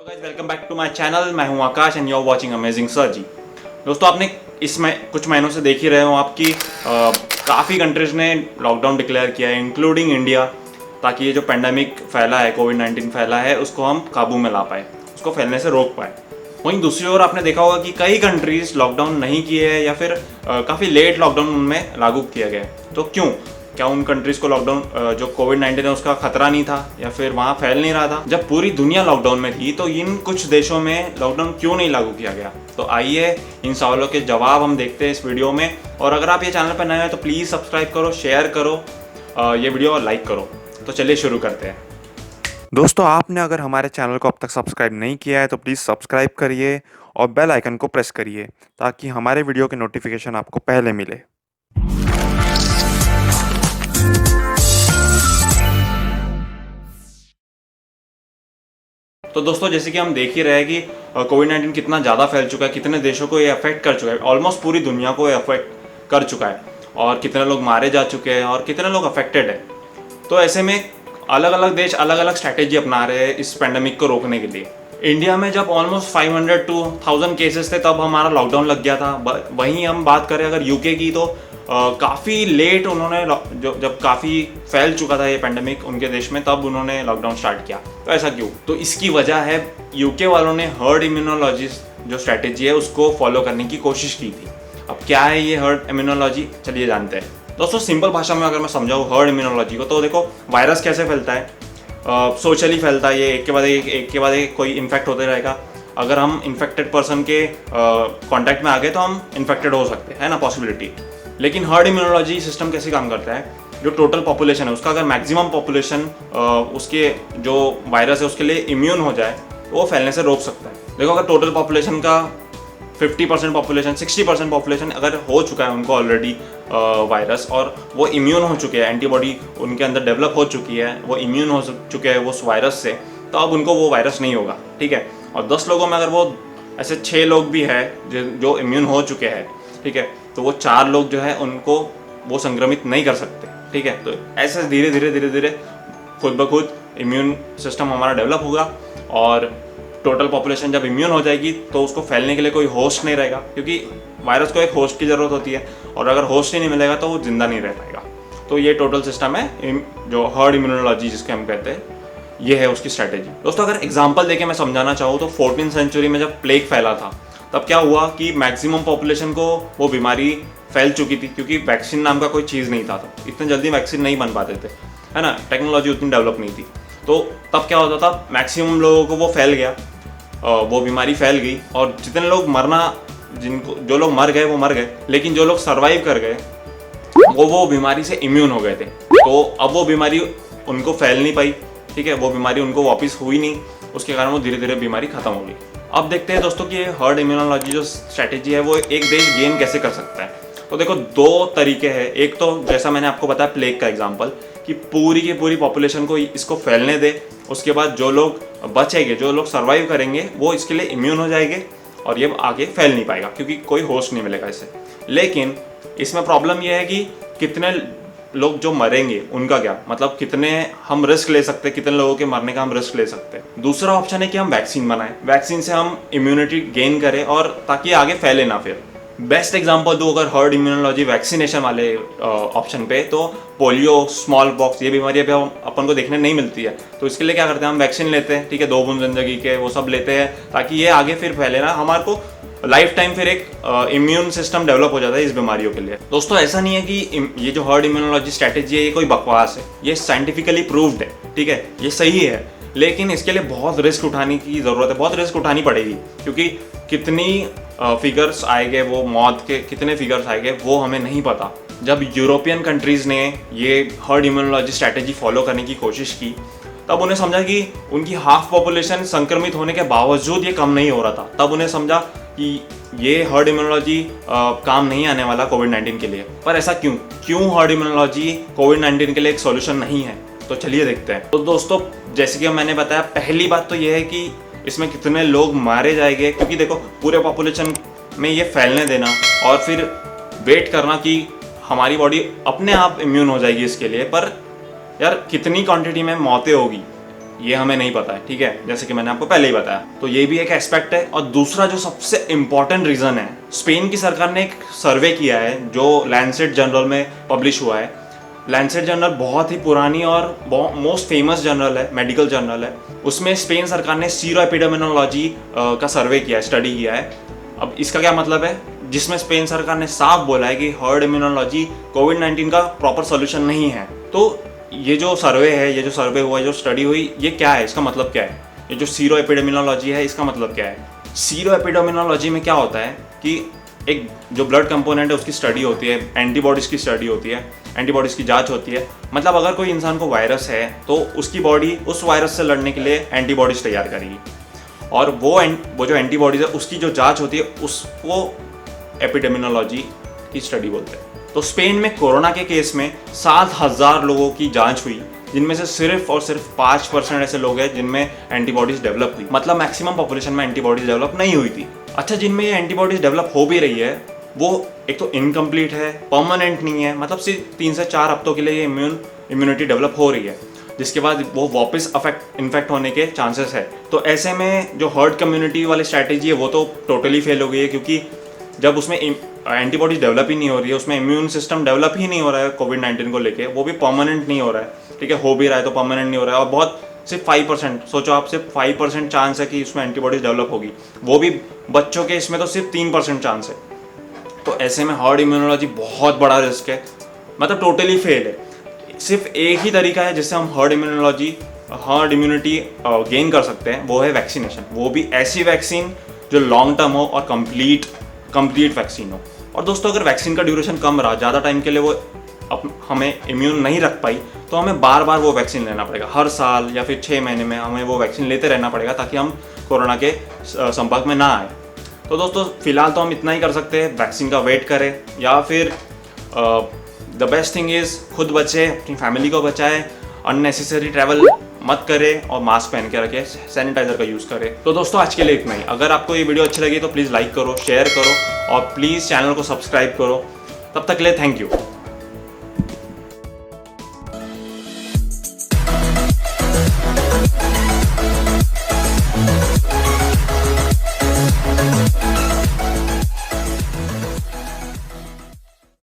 Guys welcome back to my channel. मैं हूं Akash and you are watching amazing sir ji. दोस्तों आपने इसमें कुछ महीनों से देख ही रहे हो आपकी काफ़ी कंट्रीज़ ने लॉकडाउन डिक्लेयर किया है इंक्लूडिंग इंडिया, ताकि ये जो पेंडेमिक फैला है, कोविड-19 फैला है, उसको हम काबू में ला पाए, उसको फैलने से रोक पाए। वहीं दूसरी ओर आपने देखा होगा कि कई कंट्रीज़ लॉकडाउन नहीं किए हैं या फिर काफ़ी लेट लॉकडाउन उनमें लागू किया गया है। तो क्यों? क्या उन कंट्रीज़ को लॉकडाउन जो कोविड-19 है उसका खतरा नहीं था या फिर वहाँ फैल नहीं रहा था? जब पूरी दुनिया लॉकडाउन में थी तो इन कुछ देशों में लॉकडाउन क्यों नहीं लागू किया गया? तो आइए इन सवालों के जवाब हम देखते हैं इस वीडियो में। और अगर आप ये चैनल पर नए हैं तो प्लीज़ सब्सक्राइब करो, शेयर करो ये वीडियो और लाइक करो। तो चलिए शुरू करते हैं। दोस्तों आपने अगर हमारे चैनल को अब तक सब्सक्राइब नहीं किया है तो प्लीज़ सब्सक्राइब करिए और बेल आइकन को प्रेस करिए ताकि हमारे वीडियो के नोटिफिकेशन आपको पहले मिले। तो दोस्तों जैसे कि हम देख ही रहे हैं कि कोविड-19 कितना ज़्यादा फैल चुका है, कितने देशों को ये अफेक्ट कर चुका है, ऑलमोस्ट पूरी दुनिया को ये अफेक्ट कर चुका है और कितने लोग मारे जा चुके हैं और कितने लोग अफेक्टेड हैं। तो ऐसे में अलग अलग देश अलग अलग स्ट्रैटेजी अपना रहे हैं इस पेंडेमिक को रोकने के लिए। इंडिया में जब ऑलमोस्ट 500 to 1000 केसेस थे तब हमारा लॉकडाउन लग गया था। वहीं हम बात करें अगर यूके की तो काफ़ी लेट उन्होंने जब काफ़ी फैल चुका था ये पेंडेमिक उनके देश में तब उन्होंने लॉकडाउन स्टार्ट किया। तो ऐसा क्यों? तो इसकी वजह है यूके वालों ने हर्ड इम्यूनोलॉजी जो स्ट्रैटेजी है उसको फॉलो करने की कोशिश की थी। अब क्या है ये हर्ड इम्यूनोलॉजी, चलिए जानते हैं। दोस्तों सिंपल भाषा में अगर मैं समझाऊँ हर्ड इम्यूनोलॉजी को, तो देखो वायरस कैसे फैलता है, सोशली फैलता है। ये एक के बाद एक कोई इन्फेक्ट होते रहेगा। अगर हम इन्फेक्टेड पर्सन के कांटेक्ट में आ गए तो हम इन्फेक्टेड हो सकते हैं, है ना, पॉसिबिलिटी। लेकिन हर्ड इम्यूनोलॉजी सिस्टम कैसे काम करता है, जो टोटल पॉपुलेशन है उसका अगर मैक्सिमम पॉपुलेशन उसके जो वायरस है उसके लिए इम्यून हो जाए तो वो फैलने से रोक सकता है। देखो अगर टोटल पॉपुलेशन का 50% पॉपुलेशन 60% पॉपुलेशन अगर हो चुका है उनको ऑलरेडी वायरस और वो इम्यून हो चुके हैं, एंटीबॉडी उनके अंदर डेवलप हो चुकी है, वो इम्यून हो चुके हैं वो उस वायरस से, तो अब उनको वो वायरस नहीं होगा, ठीक है। और 10 लोगों में अगर वो ऐसे 6 लोग भी है जो इम्यून हो चुके हैं, ठीक है, तो वो 4 लोग जो है उनको वो संक्रमित नहीं कर सकते, ठीक है। तो ऐसे धीरे धीरे खुद ब खुद इम्यून सिस्टम हमारा डेवलप होगा और टोटल पॉपुलेशन जब इम्यून हो जाएगी तो उसको फैलने के लिए कोई होस्ट नहीं रहेगा, क्योंकि वायरस को एक होस्ट की ज़रूरत होती है और अगर होस्ट ही नहीं मिलेगा तो वो जिंदा नहीं रह पाएगा। तो ये टोटल सिस्टम है जो हर्ड इम्यूनोलॉजी जिसके हम कहते हैं, ये है उसकी स्ट्रैटेजी। दोस्तों अगर एग्जांपल देके मैं समझाना चाहूँ तो 14वीं सेंचुरी में जब प्लेग फैला था तब क्या हुआ कि मैक्सिमम पॉपुलेशन को वो बीमारी फैल चुकी थी, क्योंकि वैक्सीन नाम का कोई चीज़ नहीं था, तो इतने जल्दी वैक्सीन नहीं बन पाते थे, है ना, टेक्नोलॉजी उतनी डेवलप नहीं थी। तो तब क्या होता था, मैक्सिमम लोगों को वो फैल गया, वो बीमारी फैल गई और जितने लोग जो लोग मर गए वो मर गए, लेकिन जो लोग सर्वाइव कर गए वो बीमारी से इम्यून हो गए थे। तो अब वो बीमारी उनको फैल नहीं पाई, ठीक है, वो बीमारी उनको वापस हुई नहीं, उसके कारण वो धीरे धीरे बीमारी खत्म हो गई। अब देखते हैं दोस्तों कि ये हर्ड इम्यूनोलॉजी जो स्ट्रैटेजी है वो एक देश गेन कैसे कर सकता है। तो देखो 2 तरीके हैं। एक तो जैसा मैंने आपको बताया प्लेग का एग्जाम्पल, कि पूरी की पूरी पॉपुलेशन को इसको फैलने दे, उसके बाद जो लोग बचेंगे, जो लोग सर्वाइव करेंगे वो इसके लिए इम्यून हो जाएंगे और ये आगे फैल नहीं पाएगा क्योंकि कोई होस्ट नहीं मिलेगा इसे। लेकिन इसमें प्रॉब्लम ये है कि कितने लोग जो मरेंगे उनका क्या, मतलब कितने हम रिस्क ले सकते हैं, कितने लोगों के मरने का हम रिस्क ले सकते हैं। दूसरा ऑप्शन है कि हम वैक्सीन बनाएं, वैक्सीन से हम इम्यूनिटी गेन करें और ताकि आगे फैले ना। फिर बेस्ट एग्जांपल दो अगर हर्ड इम्यूनोलॉजी वैक्सीनेशन वाले ऑप्शन पे, तो पोलियो, स्मॉल पॉक्स, ये बीमारियां भी अपन को देखने नहीं मिलती है, तो इसके लिए क्या करते हैं हम वैक्सीन लेते हैं, ठीक है, 2 बूंद जिंदगी के वो सब लेते हैं ताकि ये आगे फिर फैले ना, हमारे को लाइफ टाइम फिर एक इम्यून सिस्टम डेवलप हो जाता है इस बीमारियों के लिए। दोस्तों ऐसा नहीं है कि ये जो हर्ड इम्यूनोलॉजी स्ट्रैटेजी है ये कोई बकवास है, ये साइंटिफिकली प्रूव्ड है, ठीक है, ये सही है, लेकिन इसके लिए बहुत रिस्क उठाने की ज़रूरत है, बहुत रिस्क उठानी पड़ेगी, क्योंकि कितनी फिगर्स आएंगे, वो मौत के कितने फिगर्स आएंगे वो हमें नहीं पता। जब यूरोपियन कंट्रीज़ ने ये हर्ड इम्यूनोलॉजी स्ट्रैटेजी फॉलो करने की कोशिश की तब उन्हें समझा कि उनकी हाफ पॉपुलेशन संक्रमित होने के बावजूद ये कम नहीं हो रहा था, तब उन्हें समझा कि ये हर्ड इम्यूनोलॉजी काम नहीं आने वाला कोविड-19 के लिए। पर ऐसा क्यों हर्ड इम्यूनोलॉजी कोविड-19 के लिए एक सॉल्यूशन नहीं है, तो चलिए देखते हैं। तो दोस्तों जैसे कि मैंने बताया, पहली बात तो ये है कि इसमें कितने लोग मारे जाएंगे, क्योंकि देखो पूरे पॉपुलेशन में ये फैलने देना और फिर वेट करना कि हमारी बॉडी अपने आप इम्यून हो जाएगी इसके लिए, पर यार कितनी क्वांटिटी में मौतें होगी, ये हमें नहीं पता है, ठीक है, जैसे कि मैंने आपको पहले ही बताया। तो ये भी एक एस्पेक्ट है। और दूसरा जो सबसे इम्पॉर्टेंट रीज़न है, स्पेन की सरकार ने एक सर्वे किया है जो लैंसेट जर्नल में पब्लिश हुआ है। लैंसेट जर्नल बहुत ही पुरानी और मोस्ट फेमस जर्नल है, मेडिकल जर्नल है। उसमें स्पेन सरकार ने सीरो एपिडेमियोलॉजी का सर्वे किया है, स्टडी किया है। अब इसका क्या मतलब है, जिसमें स्पेन सरकार ने साफ बोला है कि हर्ड इम्यूनोलॉजी कोविड-19 का प्रॉपर सॉल्यूशन नहीं है। तो ये जो सर्वे है, ये जो सर्वे हुआ, जो स्टडी हुई, ये क्या है, इसका मतलब क्या है? ये जो सीरो एपिडेमियोलॉजी है, इसका मतलब क्या है? सीरो एपिडेमियोलॉजी में क्या होता है कि एक जो ब्लड कंपोनेंट है उसकी स्टडी होती है, एंटीबॉडीज़ की स्टडी होती है, एंटीबॉडीज़ की जांच होती है। मतलब अगर कोई इंसान को वायरस है तो उसकी बॉडी उस वायरस से लड़ने के लिए एंटीबॉडीज़ तैयार करेगी, और वो जो एंटीबॉडीज़ है उसकी जो जांच होती है उसको एपिडेमियोलॉजी की स्टडी बोलते हैं। तो स्पेन में कोरोना के केस में 7,000 लोगों की जांच हुई, जिनमें से सिर्फ और सिर्फ 5% ऐसे लोग हैं जिनमें एंटीबॉडीज़ डेवलप हुई। मतलब मैक्सिमम पॉपुलेशन में एंटीबॉडीज़ डेवलप नहीं हुई थी। अच्छा, जिनमें ये एंटीबॉडीज़ डेवलप हो भी रही है वो एक तो इनकम्प्लीट है, परमानेंट नहीं है, मतलब सिर्फ 3 से 4 हफ्तों के लिए ये इम्यूनिटी डेवलप हो रही है, जिसके बाद वो वापस इन्फेक्ट होने के चांसेस है। तो ऐसे में जो हर्ड कम्युनिटी वाली स्ट्रैटेजी है वो तो टोटली फेल हो गई है, क्योंकि जब उसमें एंटीबॉडीज डेवलप ही नहीं हो रही है, उसमें इम्यून सिस्टम डेवलप ही नहीं हो रहा है कोविड-19 को लेके, वो भी परमानेंट नहीं हो रहा है, ठीक है, हो भी रहा है तो परमानेंट नहीं हो रहा है। और बहुत सिर्फ 5%, सोचो आप, सिर्फ 5% चांस है कि उसमें एंटीबॉडीज डेवलप होगी, वो भी बच्चों के, इसमें तो सिर्फ 3% चांस है। तो ऐसे में हर्ड इम्यूनोलॉजी बहुत बड़ा रिस्क है, मतलब टोटली फेल है। सिर्फ एक ही तरीका है जिससे हम हर्ड इम्यूनिटी गेन कर सकते हैं, वो है वैक्सीनेशन। वो भी ऐसी वैक्सीन जो लॉन्ग टर्म हो और कंप्लीट वैक्सीन हो। और दोस्तों, अगर वैक्सीन का ड्यूरेशन कम रहा, ज़्यादा टाइम के लिए वो हमें इम्यून नहीं रख पाई, तो हमें बार बार वो वैक्सीन लेना पड़ेगा। हर साल या फिर 6 महीने में हमें वो वैक्सीन लेते रहना पड़ेगा ताकि हम कोरोना के संपर्क में ना आए। तो दोस्तों, फिलहाल तो हम इतना ही कर सकते हैं, वैक्सीन का वेट करें, या फिर द बेस्ट थिंग इज़ खुद बचे, अपनी फैमिली को बचाएं, अननेसेसरी ट्रैवल मत करें और मास्क पहन के रखें, सैनिटाइजर का यूज़ करें। तो दोस्तों, आज के लिए इतना ही। अगर आपको ये वीडियो अच्छी लगी तो प्लीज़ लाइक करो, शेयर करो और प्लीज़ चैनल को सब्सक्राइब करो। तब तक के लिए थैंक यू।